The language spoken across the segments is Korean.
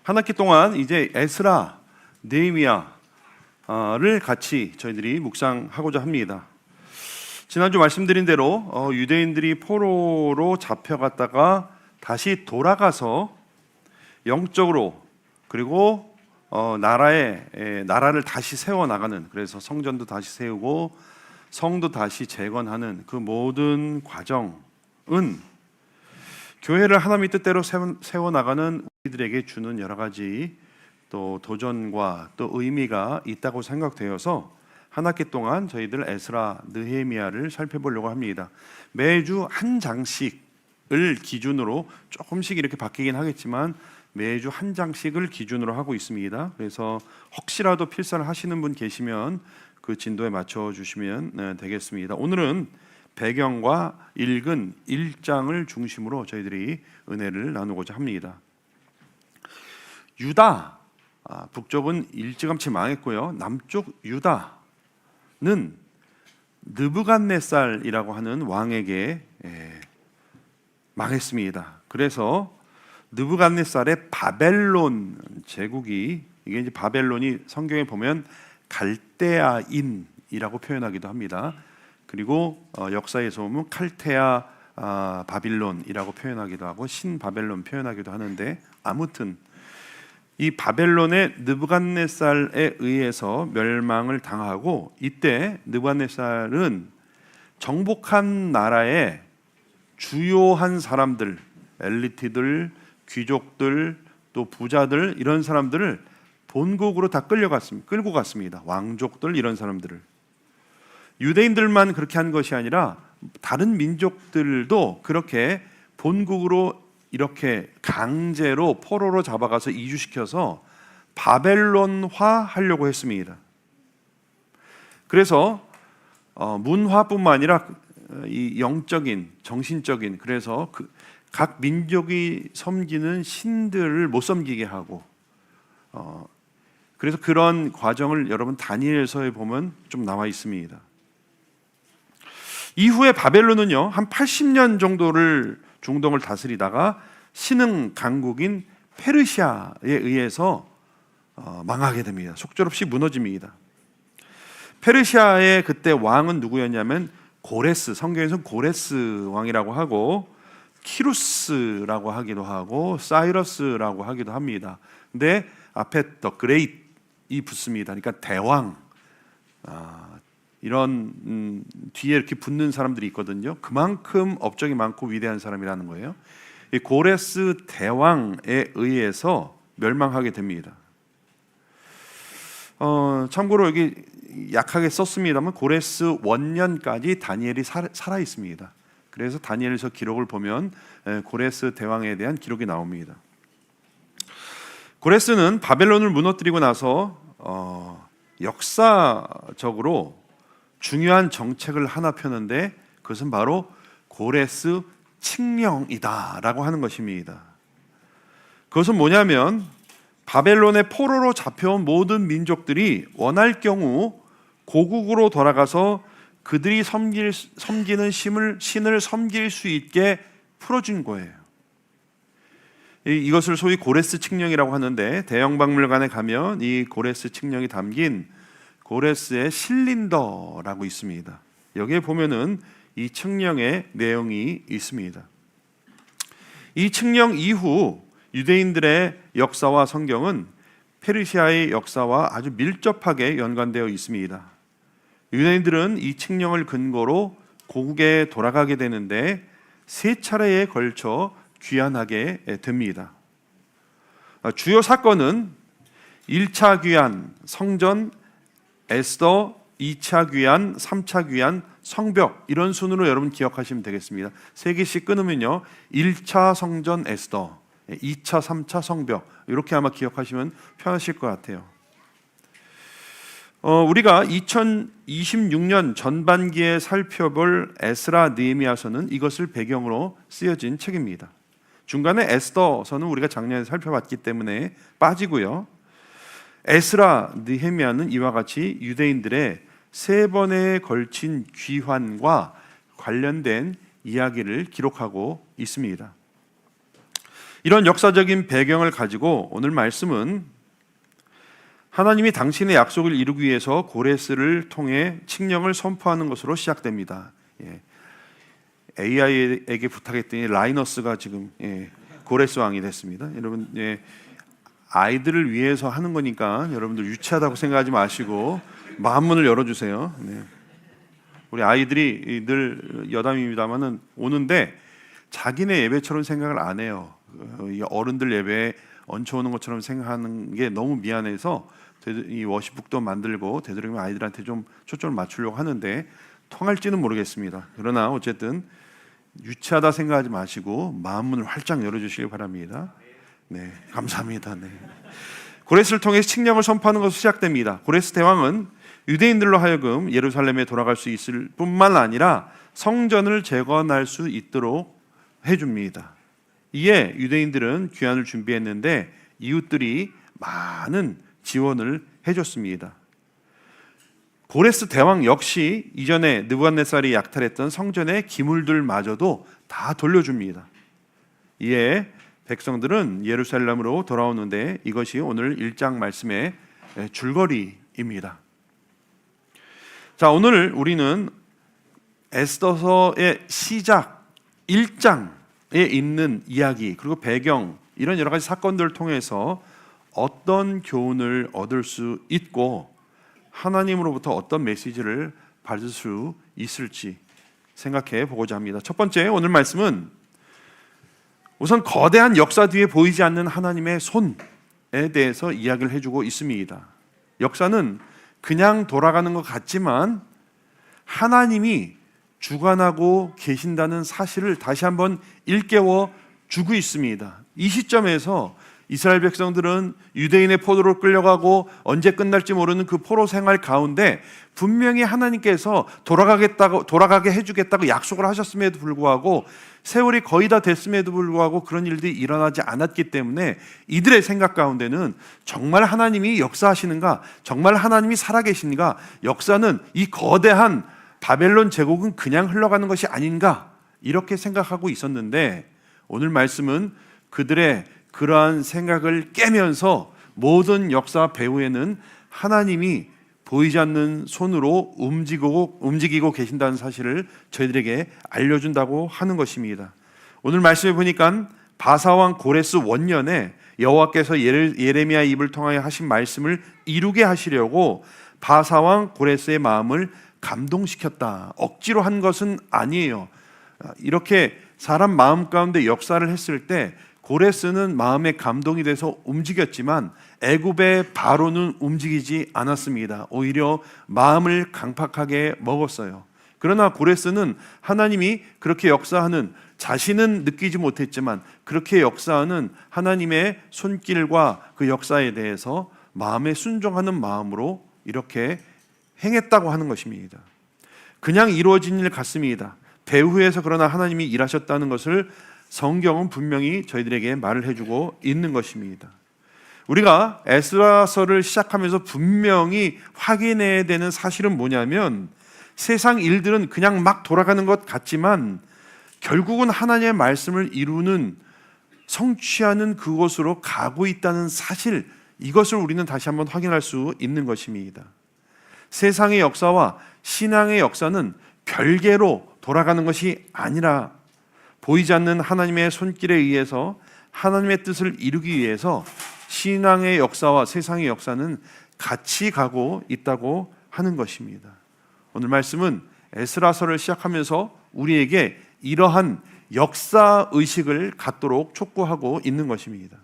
한 학기 동안 이제 에스라, 느헤미야를 같이 저희들이 묵상하고자 합니다. 지난주 말씀드린 대로 유대인들이 포로로 잡혀갔다가 다시 돌아가서 영적으로 그리고 나라를 다시 세워나가는, 그래서 성전도 다시 세우고 성도 다시 재건하는 그 모든 과정은 교회를 하나님의 뜻대로 세워나가는 우리들에게 주는 여러 가지 또 도전과 또 의미가 있다고 생각되어서 한 학기 동안 저희들 에스라, 느헤미야를 살펴보려고 합니다. 매주 한 장씩을 기준으로 조금씩 이렇게 바뀌긴 하겠지만 매주 한 장씩을 기준으로 하고 있습니다. 그래서 혹시라도 필사를 하시는 분 계시면 그 진도에 맞춰 주시면 되겠습니다. 오늘은 배경과 읽은 1장을 중심으로 저희들이 은혜를 나누고자 합니다. 유다, 북쪽은 일찌감치 망했고요. 남쪽 유다는 느부갓네살이라고 하는 왕에게 망했습니다. 그래서 느부갓네살의 바벨론 제국이, 이게 이제 바벨론이 성경에 보면 갈대아인이라고 표현하기도 합니다. 그리고 역사에서 보면 칼테아 바빌론이라고 표현하기도 하고 신바벨론 표현하기도 하는데, 아무튼 이 바벨론의 느부갓네살에 의해서 멸망을 당하고, 이때 느부갓네살은 정복한 나라의 주요한 사람들, 엘리트들, 귀족들, 또 부자들, 이런 사람들을 본국으로 다 끌고 갔습니다. 왕족들, 이런 사람들을. 유대인들만 그렇게 한 것이 아니라 다른 민족들도 그렇게 본국으로 이렇게 강제로 포로로 잡아가서 이주시켜서 바벨론화 하려고 했습니다. 그래서 문화뿐만 아니라 이 영적인, 정신적인, 그래서 각 민족이 섬기는 신들을 못 섬기게 하고, 그래서 그런 과정을 여러분 다니엘서에 보면 좀 나와 있습니다. 이후에 바벨론은요 한 80년 정도를 중동을 다스리다가 신흥 강국인 페르시아에 의해서 망하게 됩니다. 속절없이 무너집니다. 페르시아의 그때 왕은 누구였냐면 고레스, 성경에서는 고레스 왕이라고 하고 키루스라고 하기도 하고 사이러스라고 하기도 합니다. 근데 앞에 더 그레이트이 붙습니다. 그러니까 대왕, 이런 뒤에 이렇게 붙는 사람들이 있거든요. 그만큼 업적이 많고 위대한 사람이라는 거예요. 이 고레스 대왕에 의해서 멸망하게 됩니다. 참고로 여기 약하게 썼습니다만 고레스 원년까지 다니엘이 살아 있습니다. 그래서 다니엘서 기록을 보면 고레스 대왕에 대한 기록이 나옵니다. 고레스는 바벨론을 무너뜨리고 나서 역사적으로 중요한 정책을 하나 펴는데, 그것은 바로 고레스 칙령이다라고 하는 것입니다. 그것은 뭐냐면 바벨론의 포로로 잡혀온 모든 민족들이 원할 경우 고국으로 돌아가서 그들이 섬기는 신을 섬길 수 있게 풀어준 거예요. 이것을 소위 고레스 칙령이라고 하는데, 대형박물관에 가면 이 고레스 칙령이 담긴 고레스의 실린더라고 있습니다. 여기에 보면은 이 칙령의 내용이 있습니다. 이 칙령 이후 유대인들의 역사와 성경은 페르시아의 역사와 아주 밀접하게 연관되어 있습니다. 유대인들은 이 칙령을 근거로 고국에 돌아가게 되는데 세 차례에 걸쳐 귀환하게 됩니다. 주요 사건은 1차 귀환, 성전, 에스더, 2차 귀환, 3차 귀환, 성벽, 이런 순으로 여러분 기억하시면 되겠습니다. 세 개씩 끊으면요 1차 성전 에스더, 2차, 3차 성벽, 이렇게 아마 기억하시면 편하실 것 같아요. 우리가 2026년 전반기에 살펴볼 에스라 느헤미야서는 이것을 배경으로 쓰여진 책입니다. 중간에 에스더서는 우리가 작년에 살펴봤기 때문에 빠지고요. 에스라 느헤미야는 이와 같이 유대인들의 세 번에 걸친 귀환과 관련된 이야기를 기록하고 있습니다. 이런 역사적인 배경을 가지고 오늘 말씀은 하나님이 당신의 약속을 이루기 위해서 고레스를 통해 칙령을 선포하는 것으로 시작됩니다. AI에게 부탁했더니 라이너스가 지금 고레스 왕이 됐습니다. 여러분, 아이들을 위해서 하는 거니까 여러분들 유치하다고 생각하지 마시고 마음문을 열어주세요. 우리 아이들이 늘 여담입니다만은 오는데 자기네 예배처럼 생각을 안 해요. 어른들 예배에 얹혀오는 것처럼 생각하는 게 너무 미안해서 이 워시북도 만들고 되도록이면 아이들한테 좀 초점을 맞추려고 하는데 통할지는 모르겠습니다. 그러나 어쨌든 유치하다 생각하지 마시고 마음문을 활짝 열어주시기 바랍니다. 네, 감사합니다. 고레스를 통해 칙령을 선포하는 것으로 시작됩니다. 고레스 대왕은 유대인들로 하여금 예루살렘에 돌아갈 수 있을 뿐만 아니라 성전을 재건할 수 있도록 해줍니다. 이에 유대인들은 귀환을 준비했는데 이웃들이 많은 지원을 해줬습니다. 고레스 대왕 역시 이전에 느부갓네살이 약탈했던 성전의 기물들마저도 다 돌려줍니다. 이에 백성들은 예루살렘으로 돌아오는데 이것이 오늘 1장 말씀의 줄거리입니다. 자, 오늘 우리는 에스더서의 시작 1장에 있는 이야기 그리고 배경 이런 여러 가지 사건들을 통해서 어떤 교훈을 얻을 수 있고 하나님으로부터 어떤 메시지를 받을 수 있을지 생각해 보고자 합니다. 첫 번째 오늘 말씀은 우선 거대한 역사 뒤에 보이지 않는 하나님의 손에 대해서 이야기를 해주고 있습니다. 역사는 그냥 돌아가는 것 같지만 하나님이 주관하고 계신다는 사실을 다시 한번 일깨워 주고 있습니다. 이 시점에서 이스라엘 백성들은 유대인의 포로로 끌려가고 언제 끝날지 모르는 그 포로 생활 가운데 분명히 하나님께서 돌아가게 해주겠다고 약속을 하셨음에도 불구하고 세월이 거의 다 됐음에도 불구하고 그런 일들이 일어나지 않았기 때문에 이들의 생각 가운데는 정말 하나님이 역사하시는가, 정말 하나님이 살아계신가, 역사는 이 거대한 바벨론 제국은 그냥 흘러가는 것이 아닌가 이렇게 생각하고 있었는데 오늘 말씀은 그들의 그러한 생각을 깨면서 모든 역사 배후에는 하나님이 보이지 않는 손으로 움직이고 계신다는 사실을 저희들에게 알려준다고 하는 것입니다. 오늘 말씀에 보니까 바사왕 고레스 원년에 여호와께서 예레미야 입을 통하여 하신 말씀을 이루게 하시려고 바사왕 고레스의 마음을 감동시켰다. 억지로 한 것은 아니에요. 이렇게 사람 마음 가운데 역사를 했을 때 고레스는 마음에 감동이 돼서 움직였지만 애굽의 바로는 움직이지 않았습니다. 오히려 마음을 강팍하게 먹었어요. 그러나 고레스는 하나님이 그렇게 역사하는, 자신은 느끼지 못했지만 그렇게 역사하는 하나님의 손길과 그 역사에 대해서 마음에 순종하는 마음으로 이렇게 행했다고 하는 것입니다. 그냥 이루어진 일 같습니다. 배후에서 그러나 하나님이 일하셨다는 것을 성경은 분명히 저희들에게 말을 해주고 있는 것입니다. 우리가 에스라서를 시작하면서 분명히 확인해야 되는 사실은 뭐냐면 세상 일들은 그냥 막 돌아가는 것 같지만 결국은 하나님의 말씀을 이루는, 성취하는 그곳으로 가고 있다는 사실, 이것을 우리는 다시 한번 확인할 수 있는 것입니다. 세상의 역사와 신앙의 역사는 별개로 돌아가는 것이 아니라 보이지 않는 하나님의 손길에 의해서 하나님의 뜻을 이루기 위해서 신앙의 역사와 세상의 역사는 같이 가고 있다고 하는 것입니다. 오늘 말씀은 에스라서를 시작하면서 우리에게 이러한 역사 의식을 갖도록 촉구하고 있는 것입니다.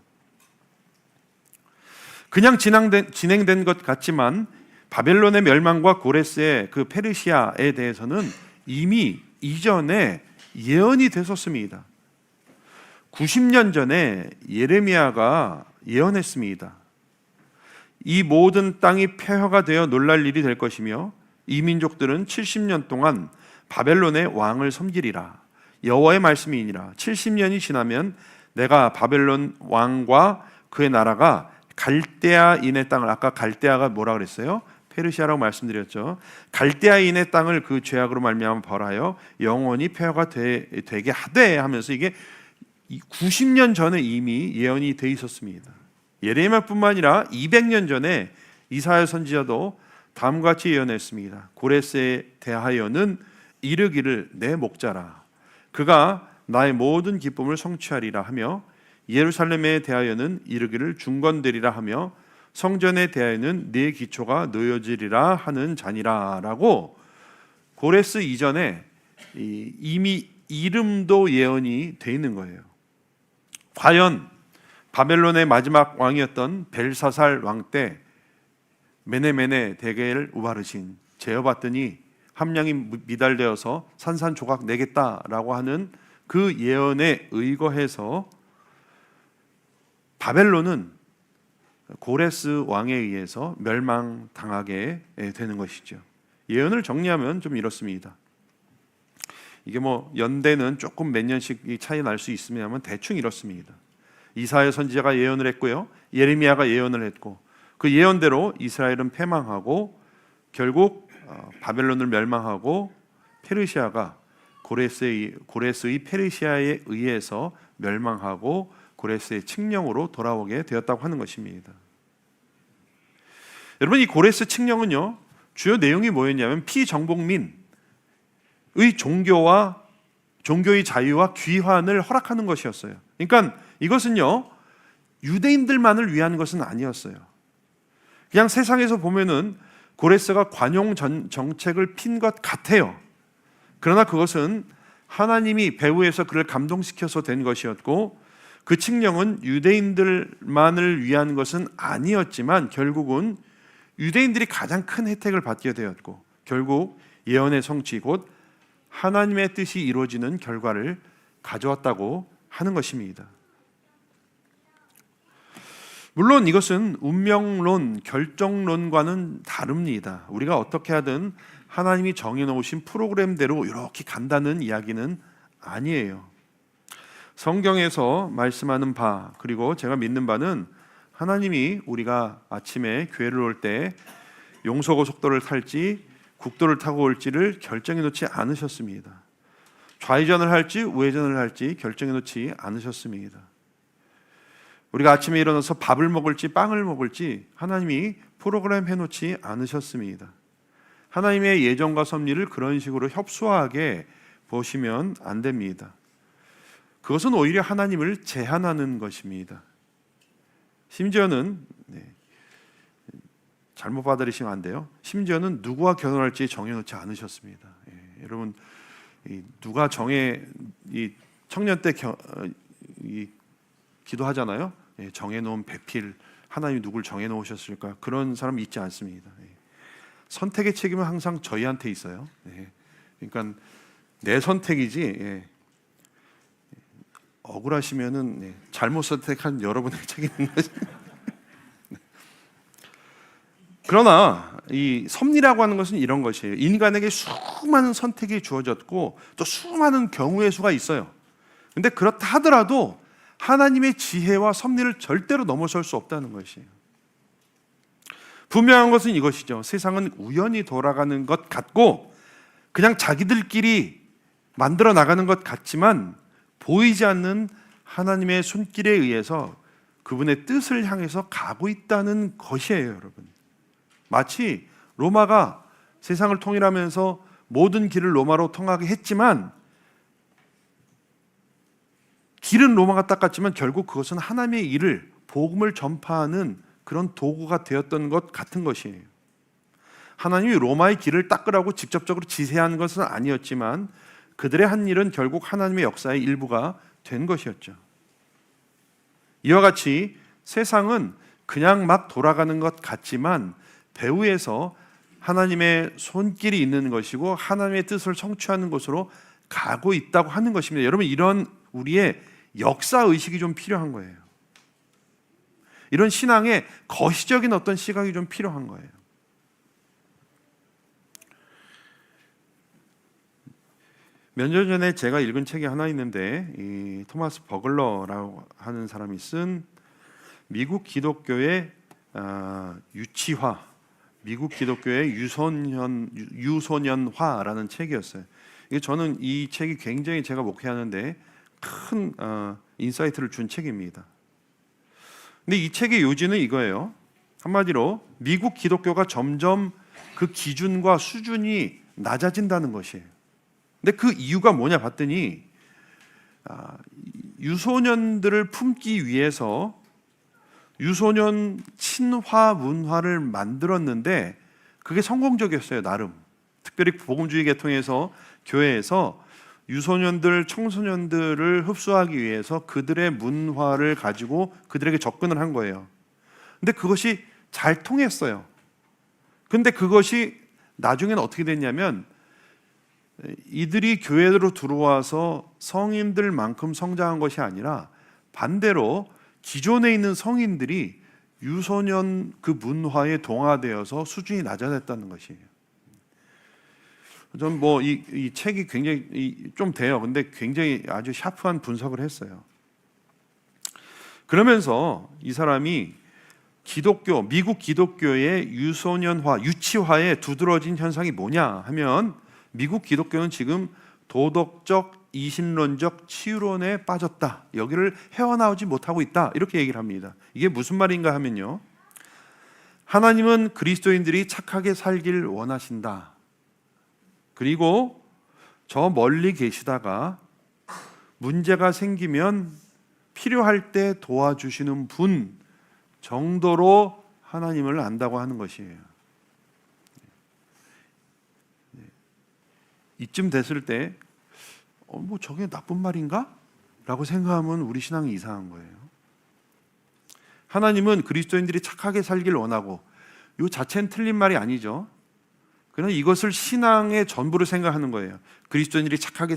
그냥 진행된 것 같지만 바벨론의 멸망과 고레스의 그 페르시아에 대해서는 이미 이전에 예언이 됐었습니다. 90년 전에 예레미야가 예언했습니다. 이 모든 땅이 폐허가 되어 놀랄 일이 될 것이며 이 민족들은 70년 동안 바벨론의 왕을 섬기리라. 여호와의 말씀이니라. 70년이 지나면 내가 바벨론 왕과 그의 나라가 갈대아인의 땅을, 아까 갈대아가 뭐라 그랬어요? 페르시아라고 말씀드렸죠. 갈대아인의 땅을 그 죄악으로 말미암아 벌하여 영원히 폐허가 되게 하되 하면서 이게 90년 전에 이미 예언이 돼 있었습니다. 예레미야뿐만 아니라 200년 전에 이사야 선지자도 다음과 같이 예언했습니다. 고레스에 대하여는 이르기를 내 목자라 그가 나의 모든 기쁨을 성취하리라 하며 예루살렘에 대하여는 이르기를 중건되리라 하며 성전에 대하여는 네 기초가 놓여지리라 하는 자니라 라고 고레스 이전에 이미 이름도 예언이 돼 있는 거예요. 과연 바벨론의 마지막 왕이었던 벨사살 왕 때 메네메네 대개를 우바르신 재어봤더니 함량이 미달되어서 산산조각 내겠다라고 하는 그 예언에 의거해서 바벨론은 고레스 왕에 의해서 멸망당하게 되는 것이죠. 예언을 정리하면 좀 이렇습니다. 이게 뭐 연대는 조금 몇 년씩 차이 날 수 있으면 대충 이렇습니다. 이사야 선지자가 예언을 했고요, 예레미야가 예언을 했고 그 예언대로 이스라엘은 패망하고 결국 바벨론을 멸망하고 페르시아가 고레스의 페르시아에 의해서 멸망하고 고레스의 칙령으로 돌아오게 되었다고 하는 것입니다. 여러분, 이 고레스 칙령은요, 주요 내용이 뭐였냐면 피정복민의 종교의 자유와 귀환을 허락하는 것이었어요. 그러니까 이것은요, 유대인들만을 위한 것은 아니었어요. 그냥 세상에서 보면은 고레스가 관용 정책을 핀 것 같아요. 그러나 그것은 하나님이 배후에서 그를 감동시켜서 된 것이었고, 그 칙령은 유대인들만을 위한 것은 아니었지만 결국은 유대인들이 가장 큰 혜택을 받게 되었고, 결국 예언의 성취 곧 하나님의 뜻이 이루어지는 결과를 가져왔다고 하는 것입니다. 물론 이것은 운명론, 결정론과는 다릅니다. 우리가 어떻게 하든 하나님이 정해놓으신 프로그램대로 이렇게 간다는 이야기는 아니에요. 성경에서 말씀하는 바, 그리고 제가 믿는 바는 하나님이 우리가 아침에 교회를 올 때 용서고속도를 탈지 국도를 타고 올지를 결정해 놓지 않으셨습니다. 좌회전을 할지 우회전을 할지 결정해 놓지 않으셨습니다. 우리가 아침에 일어나서 밥을 먹을지 빵을 먹을지 하나님이 프로그램 해놓지 않으셨습니다. 하나님의 예정과 섭리를 그런 식으로 협소하게 보시면 안 됩니다. 그것은 오히려 하나님을 제한하는 것입니다. 심지어는 잘못 받아들이시면 안 돼요. 심지어는 누구와 결혼할지 정해놓지 않으셨습니다. 여러분, 누가 청년 때 기도하잖아요. 정해놓은 배필, 하나님이 누굴 정해놓으셨을까? 그런 사람 있지 않습니다. 선택의 책임은 항상 저희한테 있어요. 그러니까 내 선택이지 억울하시면은 잘못 선택한 여러분의 책임인 거죠. 그러나 이 섭리라고 하는 것은 이런 것이에요. 인간에게 수많은 선택이 주어졌고 또 수많은 경우의 수가 있어요. 근데 그렇다 하더라도 하나님의 지혜와 섭리를 절대로 넘어설 수 없다는 것이에요. 분명한 것은 이것이죠. 세상은 우연히 돌아가는 것 같고 그냥 자기들끼리 만들어 나가는 것 같지만 보이지 않는 하나님의 손길에 의해서 그분의 뜻을 향해서 가고 있다는 것이에요, 여러분. 마치 로마가 세상을 통일하면서 모든 길을 로마로 통하게 했지만 길은 로마가 닦았지만 결국 그것은 하나님의 일을 복음을 전파하는 그런 도구가 되었던 것 같은 것이에요. 하나님이 로마의 길을 닦으라고 직접적으로 지시한 것은 아니었지만 그들의 한 일은 결국 하나님의 역사의 일부가 된 것이었죠. 이와 같이 세상은 그냥 막 돌아가는 것 같지만 배후에서 하나님의 손길이 있는 것이고 하나님의 뜻을 성취하는 곳으로 가고 있다고 하는 것입니다. 여러분, 이런 우리의 역사의식이 좀 필요한 거예요. 이런 신앙의 거시적인 어떤 시각이 좀 필요한 거예요. 몇 년 전에 제가 읽은 책이 하나 있는데 이 토마스 버글러라고 하는 사람이 쓴 미국 기독교의 유치화, 미국 기독교의 유소년화라는 책이었어요. 저는 이 책이 굉장히 제가 목회하는데 큰 인사이트를 준 책입니다. 근데 이 책의 요지는 이거예요. 한마디로 미국 기독교가 점점 그 기준과 수준이 낮아진다는 것이에요. 근데 그 이유가 뭐냐 봤더니 유소년들을 품기 위해서 유소년 친화 문화를 만들었는데 그게 성공적이었어요, 나름. 특별히 복음주의 계통에서 교회에서 유소년들, 청소년들을 흡수하기 위해서 그들의 문화를 가지고 그들에게 접근을 한 거예요. 근데 그것이 잘 통했어요. 근데 그것이 나중에는 어떻게 됐냐면 이들이 교회로 들어와서 성인들만큼 성장한 것이 아니라 반대로 기존에 있는 성인들이 유소년 그 문화에 동화되어서 수준이 낮아졌다는 것이에요. 전 뭐 이 책이 굉장히 좀 돼요. 근데 굉장히 아주 샤프한 분석을 했어요. 그러면서 이 사람이 미국 기독교의 유소년화, 유치화에 두드러진 현상이 뭐냐 하면 미국 기독교는 지금 도덕적, 이신론적 치유론에 빠졌다. 여기를 헤어나오지 못하고 있다. 이렇게 얘기를 합니다. 이게 무슨 말인가 하면요. 하나님은 그리스도인들이 착하게 살길 원하신다. 그리고 저 멀리 계시다가 문제가 생기면 필요할 때 도와주시는 분 정도로 하나님을 안다고 하는 것이에요. 이쯤 됐을 때 뭐 저게 나쁜 말인가? 라고 생각하면 우리 신앙이 이상한 거예요. 하나님은 그리스도인들이 착하게 살길 원하고 이 자체는 틀린 말이 아니죠. 그러나 이것을 신앙의 전부로 생각하는 거예요. 그리스도인들이 착하게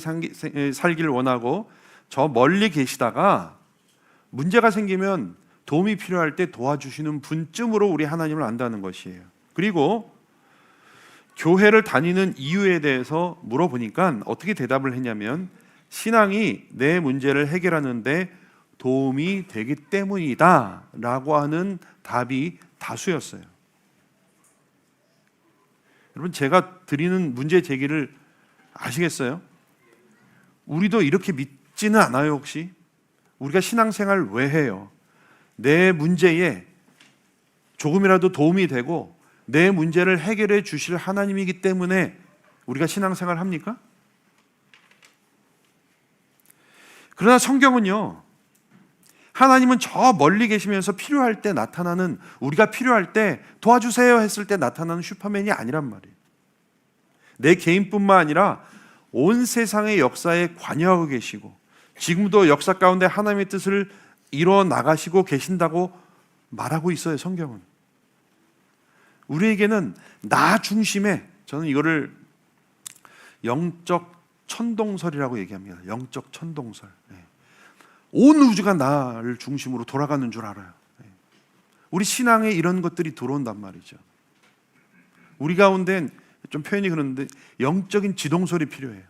살길 원하고 저 멀리 계시다가 문제가 생기면 도움이 필요할 때 도와주시는 분쯤으로 우리 하나님을 안다는 것이에요. 그리고 교회를 다니는 이유에 대해서 물어보니까 어떻게 대답을 했냐면 신앙이 내 문제를 해결하는데 도움이 되기 때문이다 라고 하는 답이 다수였어요. 여러분, 제가 드리는 문제 제기를 아시겠어요? 우리도 이렇게 믿지는 않아요. 혹시? 우리가 신앙생활 왜 해요? 내 문제에 조금이라도 도움이 되고 내 문제를 해결해 주실 하나님이기 때문에 우리가 신앙생활 합니까? 그러나 성경은요, 하나님은 저 멀리 계시면서 필요할 때 나타나는, 우리가 필요할 때 도와주세요 했을 때 나타나는 슈퍼맨이 아니란 말이에요. 내 개인뿐만 아니라 온 세상의 역사에 관여하고 계시고 지금도 역사 가운데 하나님의 뜻을 이루어 나가시고 계신다고 말하고 있어요. 성경은. 우리에게는 나 중심의, 저는 이거를 영적 천동설이라고 얘기합니다. 영적 천동설. 온 우주가 나를 중심으로 돌아가는 줄 알아요. 우리 신앙에 이런 것들이 들어온단 말이죠. 우리 가운데 좀 표현이 그런데 영적인 지동설이 필요해요.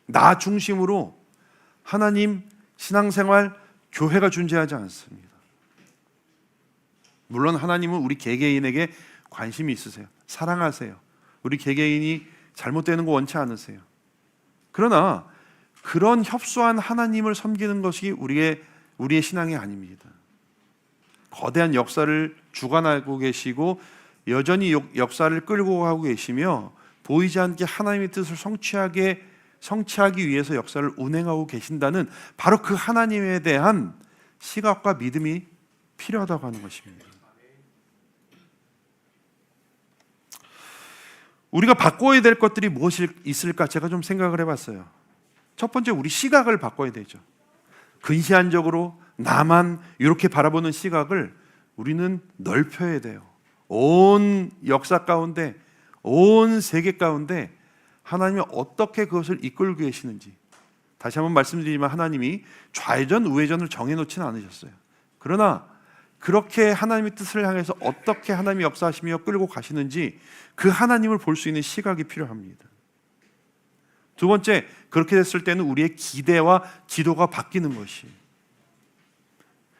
나 중심으로 하나님, 신앙생활, 교회가 존재하지 않습니다. 물론 하나님은 우리 개개인에게 관심이 있으세요. 사랑하세요. 우리 개개인이 잘못되는 거 원치 않으세요. 그러나 그런 협소한 하나님을 섬기는 것이 우리의 신앙이 아닙니다. 거대한 역사를 주관하고 계시고 여전히 역사를 끌고 가고 계시며 보이지 않게 하나님의 뜻을 성취하기 위해서 역사를 운행하고 계신다는 바로 그 하나님에 대한 시각과 믿음이 필요하다고 하는 것입니다. 우리가 바꿔야 될 것들이 무엇이 있을까 제가 좀 생각을 해봤어요. 첫 번째, 우리 시각을 바꿔야 되죠. 근시안적으로 나만 이렇게 바라보는 시각을 우리는 넓혀야 돼요. 온 역사 가운데, 온 세계 가운데 하나님이 어떻게 그것을 이끌고 계시는지, 다시 한번 말씀드리지만 하나님이 좌회전, 우회전을 정해놓지는 않으셨어요. 그러나 그렇게 하나님의 뜻을 향해서 어떻게 하나님이 역사하시며 끌고 가시는지 그 하나님을 볼 수 있는 시각이 필요합니다. 두 번째, 그렇게 됐을 때는 우리의 기대와 기도가 바뀌는 것이,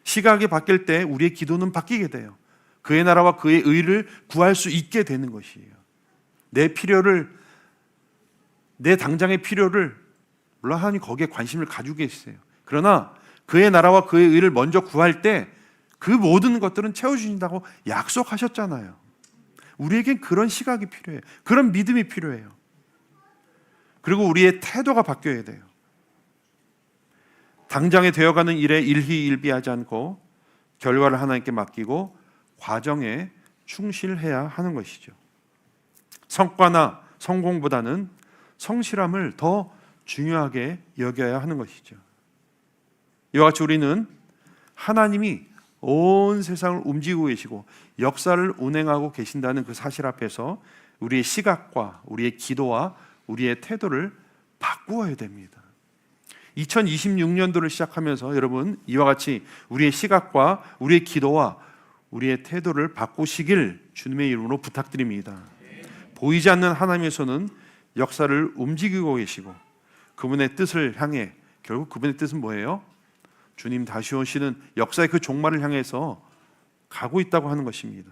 시각이 바뀔 때 우리의 기도는 바뀌게 돼요. 그의 나라와 그의 의를 구할 수 있게 되는 것이에요. 내 당장의 필요를 물론 하나님 거기에 관심을 가지고 계시세요. 그러나 그의 나라와 그의 의를 먼저 구할 때 그 모든 것들은 채워주신다고 약속하셨잖아요. 우리에겐 그런 시각이 필요해요. 그런 믿음이 필요해요. 그리고 우리의 태도가 바뀌어야 돼요. 당장에 되어가는 일에 일희일비하지 않고 결과를 하나님께 맡기고 과정에 충실해야 하는 것이죠. 성과나 성공보다는 성실함을 더 중요하게 여겨야 하는 것이죠. 이와 같이 우리는 하나님이 온 세상을 움직이고 계시고 역사를 운행하고 계신다는 그 사실 앞에서 우리의 시각과 우리의 기도와 우리의 태도를 바꾸어야 됩니다. 2026년도를 시작하면서 여러분 이와 같이 우리의 시각과 우리의 기도와 우리의 태도를 바꾸시길 주님의 이름으로 부탁드립니다. 보이지 않는 하나님의 손은 역사를 움직이고 계시고 그분의 뜻을 향해, 결국 그분의 뜻은 뭐예요? 주님 다시 오시는 역사의 그 종말을 향해서 가고 있다고 하는 것입니다.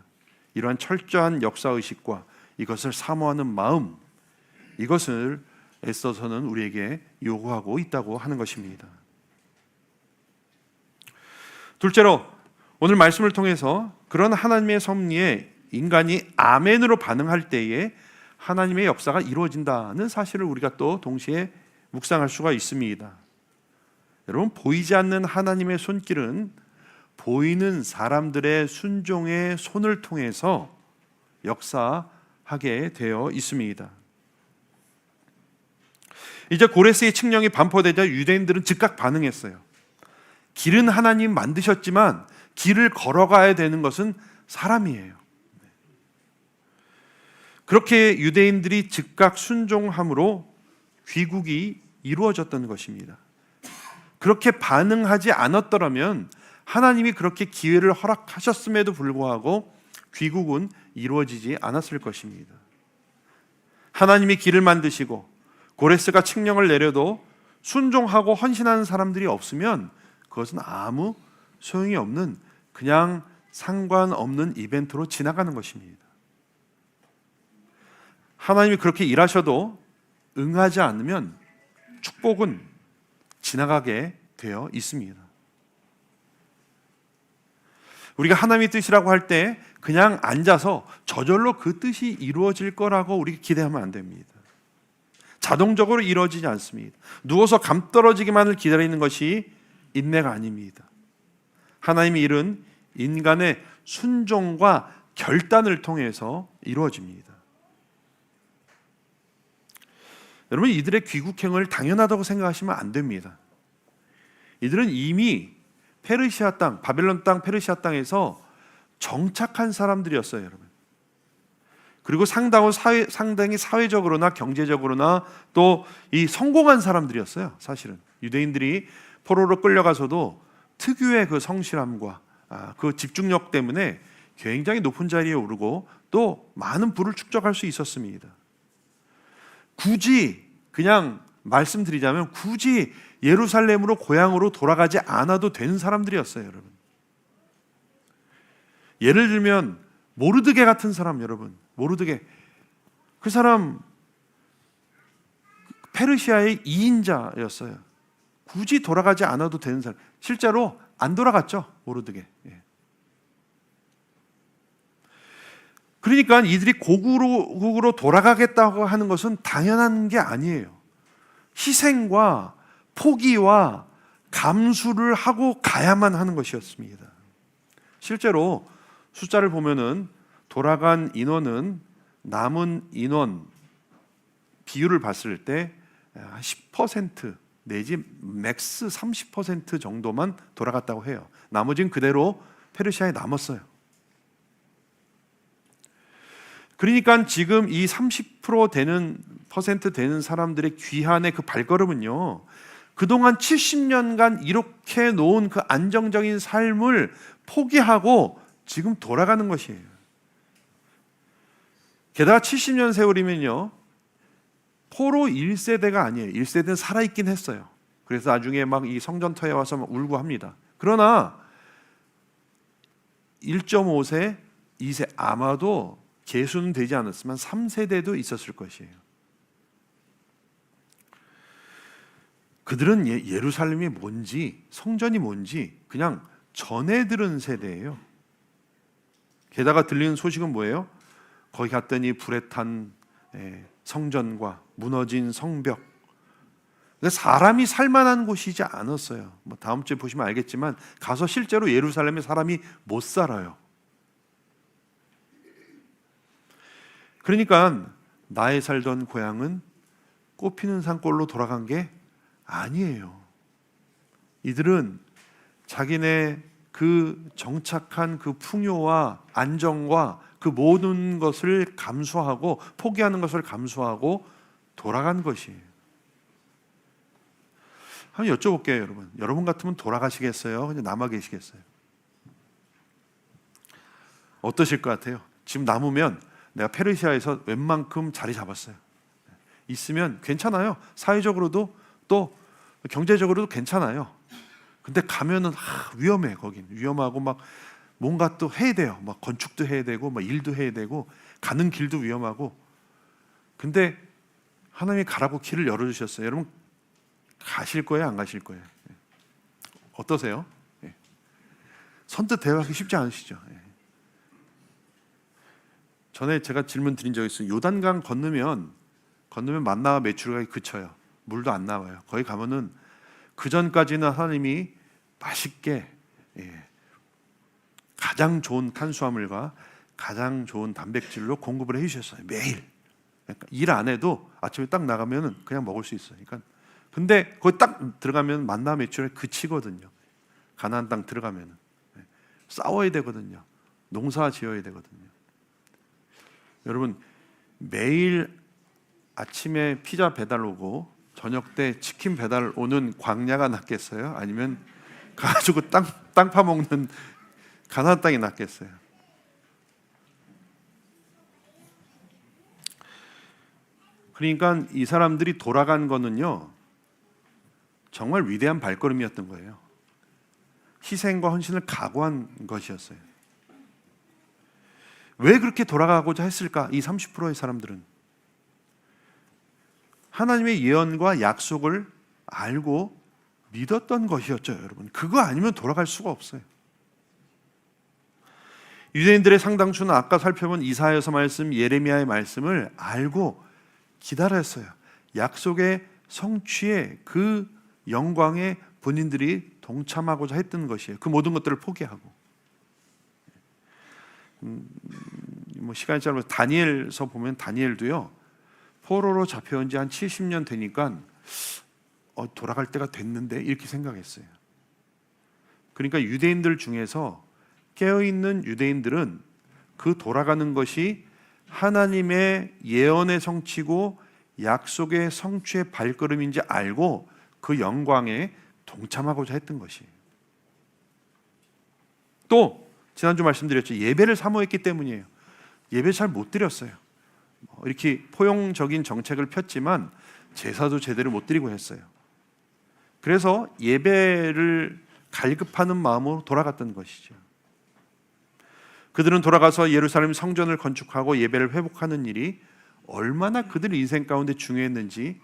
이러한 철저한 역사의식과 이것을 사모하는 마음, 이것을 애써서는 우리에게 요구하고 있다고 하는 것입니다. 둘째로 오늘 말씀을 통해서 그런 하나님의 섭리에 인간이 아멘으로 반응할 때에 하나님의 역사가 이루어진다는 사실을 우리가 또 동시에 묵상할 수가 있습니다. 여러분, 보이지 않는 하나님의 손길은 보이는 사람들의 순종의 손을 통해서 역사하게 되어 있습니다. 이제 고레스의 칙령이 반포되자 유대인들은 즉각 반응했어요. 길은 하나님 만드셨지만 길을 걸어가야 되는 것은 사람이에요. 그렇게 유대인들이 즉각 순종함으로 귀국이 이루어졌던 것입니다. 그렇게 반응하지 않았더라면 하나님이 그렇게 기회를 허락하셨음에도 불구하고 귀국은 이루어지지 않았을 것입니다. 하나님이 길을 만드시고 고레스가 칙령을 내려도 순종하고 헌신하는 사람들이 없으면 그것은 아무 소용이 없는, 그냥 상관없는 이벤트로 지나가는 것입니다. 하나님이 그렇게 일하셔도 응하지 않으면 축복은 지나가게 되어 있습니다. 우리가 하나님의 뜻이라고 할 때 그냥 앉아서 저절로 그 뜻이 이루어질 거라고 우리가 기대하면 안 됩니다. 자동적으로 이루어지지 않습니다. 누워서 감 떨어지기만을 기다리는 것이 인내가 아닙니다. 하나님의 일은 인간의 순종과 결단을 통해서 이루어집니다. 여러분, 이들의 귀국행을 당연하다고 생각하시면 안 됩니다. 이들은 이미 페르시아 땅, 바벨론 땅, 페르시아 땅에서 정착한 사람들이었어요, 여러분. 그리고 상당히 사회적으로나 경제적으로나 또 이 성공한 사람들이었어요. 사실은 유대인들이 포로로 끌려가서도 특유의 그 성실함과 그 집중력 때문에 굉장히 높은 자리에 오르고 또 많은 부를 축적할 수 있었습니다. 굳이 그냥 말씀드리자면 굳이 예루살렘으로 고향으로 돌아가지 않아도 되는 사람들이었어요, 여러분. 예를 들면 모르드게 같은 사람, 여러분. 모르드게, 그 사람 페르시아의 2인자였어요. 굳이 돌아가지 않아도 되는 사람. 실제로 안 돌아갔죠, 모르드게. 그러니까 이들이 고국으로 돌아가겠다고 하는 것은 당연한 게 아니에요. 희생과 포기와 감수를 하고 가야만 하는 것이었습니다. 실제로 숫자를 보면은 돌아간 인원은 남은 인원 비율을 봤을 때 10% 내지 맥스 30% 정도만 돌아갔다고 해요. 나머지는 그대로 페르시아에 남았어요. 그러니까 지금 이 30% 되는 퍼센트 되는 사람들의 귀환의 그 발걸음은요, 그동안 70년간 이렇게 놓은 그 안정적인 삶을 포기하고 지금 돌아가는 것이에요. 게다가 70년 세월이면요, 포로 1세대가 아니에요. 1세대는 살아있긴 했어요. 그래서 나중에 막 이 성전터에 와서 막 울고 합니다. 그러나 1.5세, 2세, 아마도 계수는 되지 않았지만 3세대도 있었을 것이에요. 그들은 예루살렘이 뭔지, 성전이 뭔지 그냥 전해 들은 세대예요. 게다가 들리는 소식은 뭐예요? 거기 갔더니 불에 탄 성전과 무너진 성벽, 사람이 살만한 곳이지 않았어요. 뭐 다음 주에 보시면 알겠지만 가서 실제로 예루살렘에 사람이 못 살아요. 그러니까 나의 살던 고향은 꽃피는 산골로 돌아간 게 아니에요. 이들은 자기네 그 정착한 그 풍요와 안정과 그 모든 것을 감수하고 포기하는 것을 감수하고 돌아간 것이에요. 한번 여쭤볼게요, 여러분. 여러분 같으면 돌아가시겠어요? 그냥 남아 계시겠어요? 어떠실 것 같아요? 지금 남으면 내가 페르시아에서 웬만큼 자리 잡았어요. 있으면 괜찮아요. 사회적으로도 또 경제적으로도 괜찮아요. 근데 가면은 위험해. 거긴 위험하고 막 뭔가 또 해야 돼요. 막 건축도 해야 되고 막 일도 해야 되고 가는 길도 위험하고. 근데 하나님이 가라고 길을 열어주셨어요. 여러분 가실 거예요? 안 가실 거예요? 어떠세요? 선뜻 대답하기 쉽지 않으시죠? 전에 제가 질문 드린 적이 있어요. 요단강 건너면 만나와 메추라기 그쳐요. 물도 안 나와요. 거기 가면은 그 전까지는 하나님이 맛있게 가장 좋은 탄수화물과 가장 좋은 단백질로 공급을 해주셨어요. 매일. 그러니까 일 안 해도 아침에 딱 나가면은 그냥 먹을 수 있어요. 그러니까 근데 거기 딱 들어가면 만나 메추라기 그치거든요. 가나안 땅 들어가면은 싸워야 되거든요. 농사 지어야 되거든요. 여러분 매일 아침에 피자 배달 오고 저녁 때 치킨 배달 오는 광야가 낫겠어요? 아니면 가지고 땅 파먹는 가나안 땅이 낫겠어요? 그러니까 이 사람들이 돌아간 거는요 정말 위대한 발걸음이었던 거예요. 희생과 헌신을 각오한 것이었어요. 왜 그렇게 돌아가고자 했을까? 이 30%의 사람들은 하나님의 예언과 약속을 알고 믿었던 것이었죠, 여러분. 그거 아니면 돌아갈 수가 없어요. 유대인들의 상당수는 아까 살펴본 이사야서 말씀, 예레미야의 말씀을 알고 기다렸어요. 약속의 성취에 그 영광에 본인들이 동참하고자 했던 것이에요. 그 모든 것들을 포기하고. 뭐 시간이 짧아서 다니엘서 보면 다니엘도요. 포로로 잡혀온 지 한 70년 되니까 돌아갈 때가 됐는데 이렇게 생각했어요. 그러니까 유대인들 중에서 깨어있는 유대인들은 그 돌아가는 것이 하나님의 예언의 성취고 약속의 성취의 발걸음인지 알고 그 영광에 동참하고자 했던 것이에요. 또 지난주 말씀드렸죠. 예배를 사모했기 때문이에요. 예배 잘 못 드렸어요. 이렇게 포용적인 정책을 폈지만 제사도 제대로 못 드리고 했어요. 그래서 예배를 갈급하는 마음으로 돌아갔던 것이죠. 그들은 돌아가서 예루살렘 성전을 건축하고 예배를 회복하는 일이 얼마나 그들 인생 가운데 중요했는지,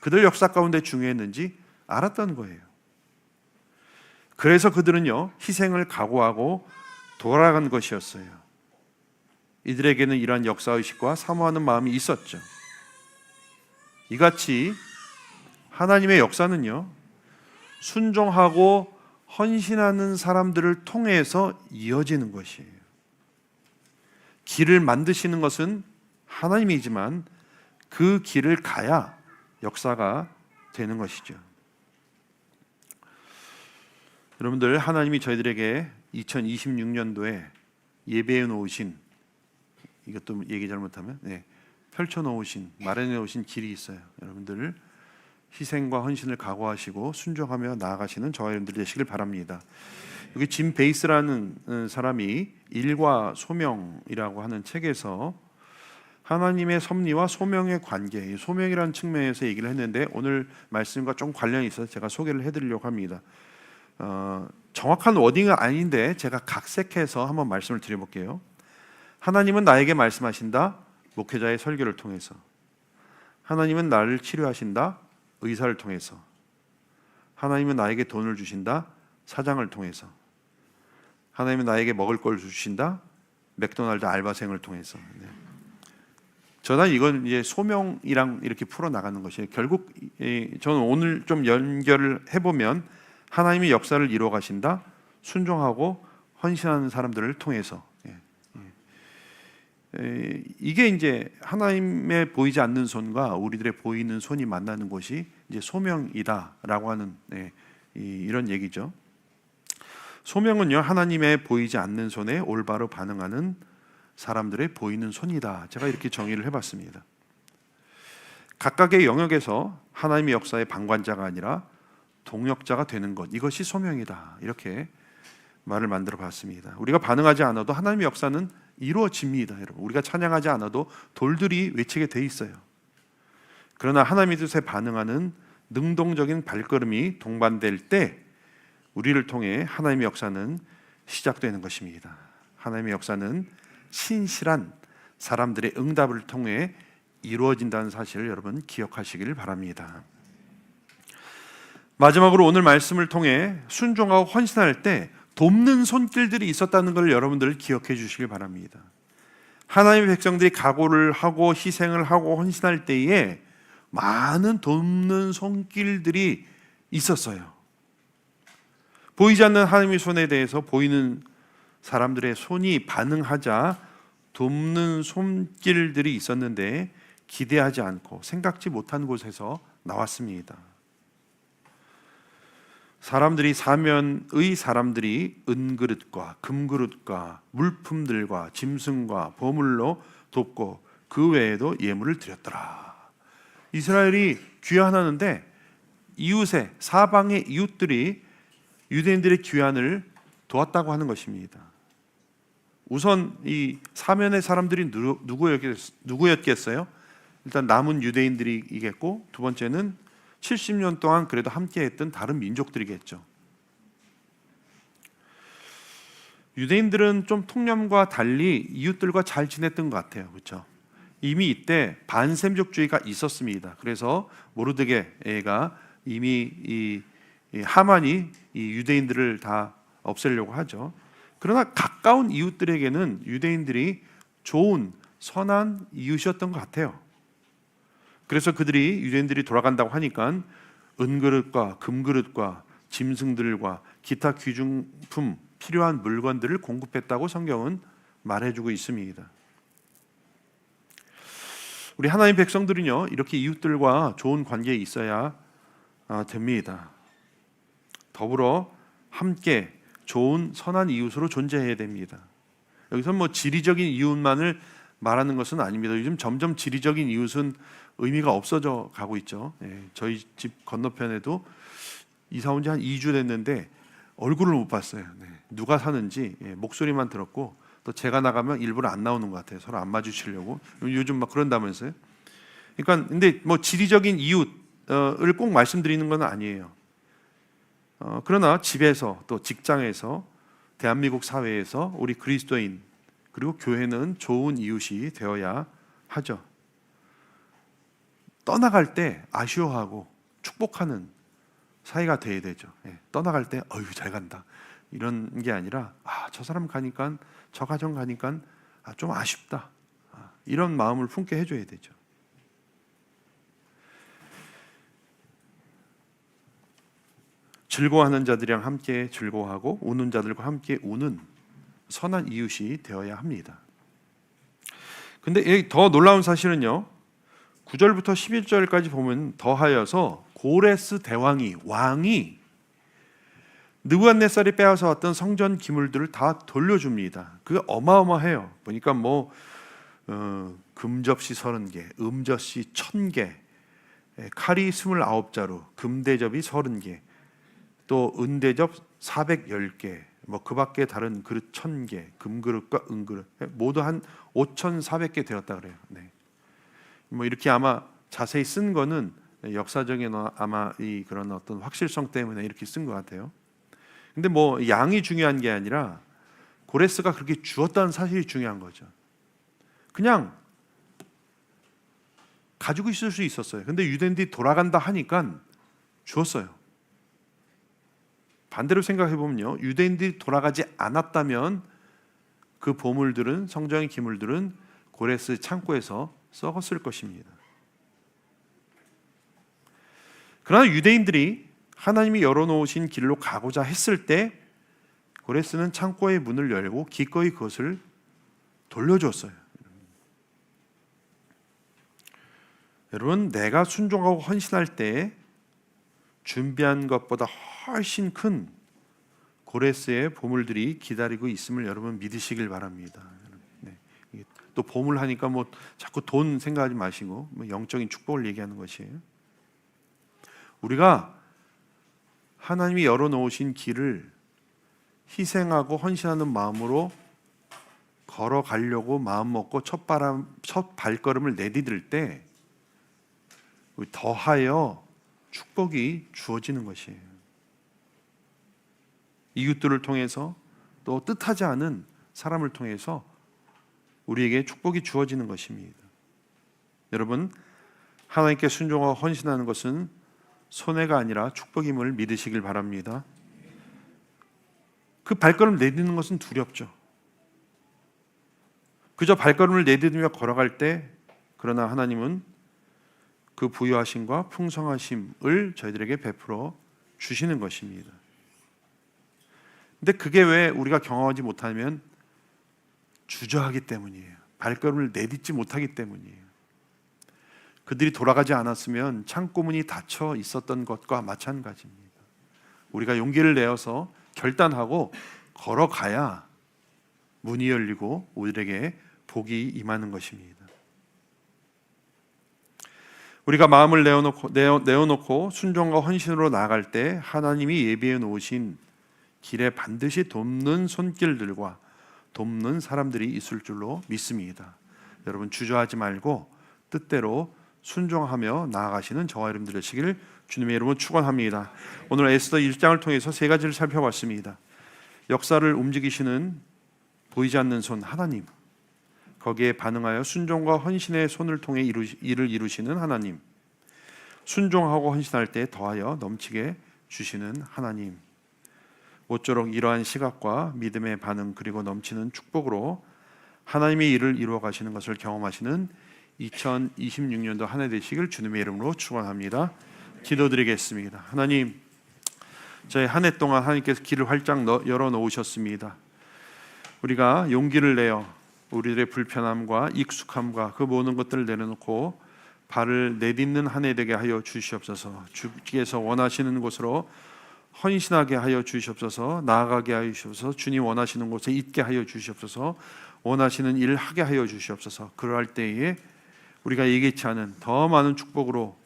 그들 역사 가운데 중요했는지 알았던 거예요. 그래서 그들은요 희생을 각오하고 돌아간 것이었어요. 이들에게는 이러한 역사의식과 사모하는 마음이 있었죠. 이같이 하나님의 역사는요 순종하고 헌신하는 사람들을 통해서 이어지는 것이에요. 길을 만드시는 것은 하나님이지만 그 길을 가야 역사가 되는 것이죠. 여러분들, 하나님이 저희들에게 2026년도에 예배해 놓으신, 이것도 얘기 잘못하면 펼쳐 놓으신, 마련해 놓으신 길이 있어요. 여러분들 희생과 헌신을 각오하시고 순종하며 나아가시는 저와 여러분들 되시길 바랍니다. 여기 짐 베이스라는 사람이 일과 소명이라고 하는 책에서 하나님의 섭리와 소명의 관계, 소명이라는 측면에서 얘기를 했는데 오늘 말씀과 좀 관련이 있어서 제가 소개를 해드리려고 합니다. 정확한 워딩은 아닌데 제가 각색해서 한번 말씀을 드려볼게요. 하나님은 나에게 말씀하신다. 목회자의 설교를 통해서. 하나님은 나를 치료하신다. 의사를 통해서. 하나님은 나에게 돈을 주신다. 사장을 통해서. 하나님은 나에게 먹을 걸 주신다. 맥도날드 알바생을 통해서. 네. 저는 이건 이제 소명이랑 이렇게 풀어 나가는 것이에요. 결국 저는 오늘 좀 연결을 해보면 하나님이 역사를 이루어 가신다. 순종하고 헌신하는 사람들을 통해서. 이게 이제 하나님의 보이지 않는 손과 우리들의 보이는 손이 만나는 곳이 이제 소명이다라고 하는 이런 얘기죠. 소명은요, 하나님의 보이지 않는 손에 올바로 반응하는 사람들의 보이는 손이다. 제가 이렇게 정의를 해봤습니다. 각각의 영역에서 하나님의 역사의 방관자가 아니라 동역자가 되는 것, 이것이 소명이다. 이렇게 말을 만들어 봤습니다. 우리가 반응하지 않아도 하나님의 역사는 이루어집니다. 여러분, 우리가 찬양하지 않아도 돌들이 외치게 돼 있어요. 그러나 하나님의 뜻에 반응하는 능동적인 발걸음이 동반될 때 우리를 통해 하나님의 역사는 시작되는 것입니다. 하나님의 역사는 신실한 사람들의 응답을 통해 이루어진다는 사실을 여러분 기억하시길 바랍니다. 마지막으로 오늘 말씀을 통해 순종하고 헌신할 때 돕는 손길들이 있었다는 걸 여러분들 기억해 주시길 바랍니다. 하나님의 백성들이 각오를 하고 희생을 하고 헌신할 때에 많은 돕는 손길들이 있었어요. 보이지 않는 하나님의 손에 대해서 보이는 사람들의 손이 반응하자 돕는 손길들이 있었는데 기대하지 않고 생각지 못한 곳에서 나왔습니다. 사면의 사람들이 은그릇과 금그릇과 물품들과 짐승과 보물로 돕고 그 외에도 예물을 드렸더라. 이스라엘이 귀환하는데 이웃의 사방의 이웃들이 유대인들의 귀환을 도왔다고 하는 것입니다. 우선 이 사면의 사람들이 누구였겠어요? 일단 남은 유대인들이겠고, 두 번째는 70년 동안 그래도 함께했던 다른 민족들이겠죠. 유대인들은 좀 통념과 달리 이웃들과 잘 지냈던 것 같아요. 그렇죠? 이미 이때 반셈족주의가 있었습니다. 그래서 모르드게가 이미 이 하만이 이 유대인들을 다 없애려고 하죠. 그러나 가까운 이웃들에게는 유대인들이 좋은 선한 이웃이었던 것 같아요. 그래서 그들이 유대인들이 돌아간다고 하니까 은그릇과 금그릇과 짐승들과 기타 귀중품 필요한 물건들을 공급했다고 성경은 말해주고 있습니다. 우리 하나님 백성들은요, 이렇게 이웃들과 좋은 관계에 있어야 됩니다. 더불어 함께 좋은 선한 이웃으로 존재해야 됩니다. 여기서 뭐 지리적인 이웃만을 말하는 것은 아닙니다. 요즘 점점 지리적인 이웃은 의미가 없어져 가고 있죠. 저희 집 건너편에도 이사 온 지 한 2주 됐는데 얼굴을 못 봤어요. 누가 사는지 목소리만 들었고, 또 제가 나가면 일부러 안 나오는 것 같아요. 서로 안 마주치려고. 요즘 막 그런다면서요. 그러니까 근데 뭐 지리적인 이웃을 꼭 말씀드리는 건 아니에요. 그러나 집에서 또 직장에서 대한민국 사회에서 우리 그리스도인 그리고 교회는 좋은 이웃이 되어야 하죠. 떠나갈 때 아쉬워하고 축복하는 사이가 돼야 되죠. 떠나갈 때 어휴 잘 간다 이런 게 아니라 저 사람 가니까 저 가정 가니까 좀 아쉽다 이런 마음을 품게 해줘야 되죠. 즐거워하는 자들이랑 함께 즐거워하고 우는 자들과 함께 우는 선한 이웃이 되어야 합니다. 근데 더 놀라운 사실은요, 9절부터 11절까지 보면 더하여서 고레스 대왕이 왕이 느부갓네살이 빼앗아 왔던 성전 기물들을 다 돌려줍니다. 그게 어마어마해요. 보니까 뭐 금접시 30개, 음젓시 1000개, 칼이 29자루, 금대접이 30개, 또 은대접 410개, 뭐 그 밖에 다른 그릇 1000개, 금그릇과 은그릇 모두 한 5400개 되었다 그래요. 뭐 이렇게 아마 자세히 쓴 거는 역사적인 아마 이 그런 어떤 확실성 때문에 이렇게 쓴 것 같아요. 근데 뭐 양이 중요한 게 아니라 고레스가 그렇게 주었다는 사실이 중요한 거죠. 그냥 가지고 있을 수 있었어요. 근데 유대인들이 돌아간다 하니까 주었어요. 반대로 생각해 보면요, 유대인들이 돌아가지 않았다면 그 보물들은, 성전의 기물들은 고레스 창고에서 썩었을 것입니다. 그러나 유대인들이 하나님이 열어놓으신 길로 가고자 했을 때 고레스는 창고의 문을 열고 기꺼이 그것을 돌려줬어요. 여러분, 내가 순종하고 헌신할 때 준비한 것보다 훨씬 큰 고레스의 보물들이 기다리고 있음을 여러분 믿으시길 바랍니다. 네. 또 보물 하니까 뭐 자꾸 돈 생각하지 마시고 영적인 축복을 얘기하는 것이에요. 우리가 하나님이 열어놓으신 길을 희생하고 헌신하는 마음으로 걸어가려고 마음먹고 첫 발걸음을 내디딜 때 더하여 축복이 주어지는 것이에요. 이웃들을 통해서 또 뜻하지 않은 사람을 통해서 우리에게 축복이 주어지는 것입니다. 여러분, 하나님께 순종하고 헌신하는 것은 손해가 아니라 축복임을 믿으시길 바랍니다. 그 발걸음 내딛는 것은 두렵죠. 그저 발걸음을 내딛으며 걸어갈 때, 그러나 하나님은 그 부유하심과 풍성하심을 저희들에게 베풀어 주시는 것입니다. 근데 그게 왜 우리가 경험하지 못하면 주저하기 때문이에요. 발걸음을 내딛지 못하기 때문이에요. 그들이 돌아가지 않았으면 창고문이 닫혀 있었던 것과 마찬가지입니다. 우리가 용기를 내어서 결단하고 걸어가야 문이 열리고 우리에게 복이 임하는 것입니다. 우리가 마음을 내어놓고 순종과 헌신으로 나아갈 때 하나님이 예비해 놓으신 길에 반드시 돕는 손길들과 돕는 사람들이 있을 줄로 믿습니다. 여러분, 주저하지 말고 뜻대로 순종하며 나아가시는 저와 여러분들 되시길 주님의 이름으로 축원합니다. 오늘 에스더 1장을 통해서 세 가지를 살펴봤습니다. 역사를 움직이시는 보이지 않는 손 하나님, 거기에 반응하여 순종과 헌신의 손을 통해 일을 이루시는 하나님, 순종하고 헌신할 때 더하여 넘치게 주시는 하나님, 모쪼록 이러한 시각과 믿음의 반응 그리고 넘치는 축복으로 하나님의 일을 이루어 가시는 것을 경험하시는 2026년도 한 해 되시길 주님의 이름으로 축원합니다. 기도드리겠습니다. 하나님, 저희 한 해 동안 하나님께서 길을 활짝 열어 놓으셨습니다. 우리가 용기를 내어 우리들의 불편함과 익숙함과 그 모든 것들을 내려놓고 발을 내딛는 한 해 되게 하여 주시옵소서. 주께서 원하시는 곳으로 헌신하게 하여 주시옵소서. 나아가게 하여 주시옵소서. 주님 원하시는 곳에 있게 하여 주시옵소서. 원하시는 일을 하게 하여 주시옵소서. 그러할 때에 우리가 예기치 않은 더 많은 축복으로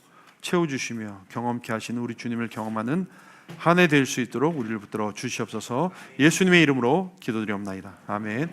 채워주시며 경험케 하시는 우리 주님을 경험하는 한 해 될 수 있도록 우리를 붙들어 주시옵소서. 예수님의 이름으로 기도드리옵나이다. 아멘.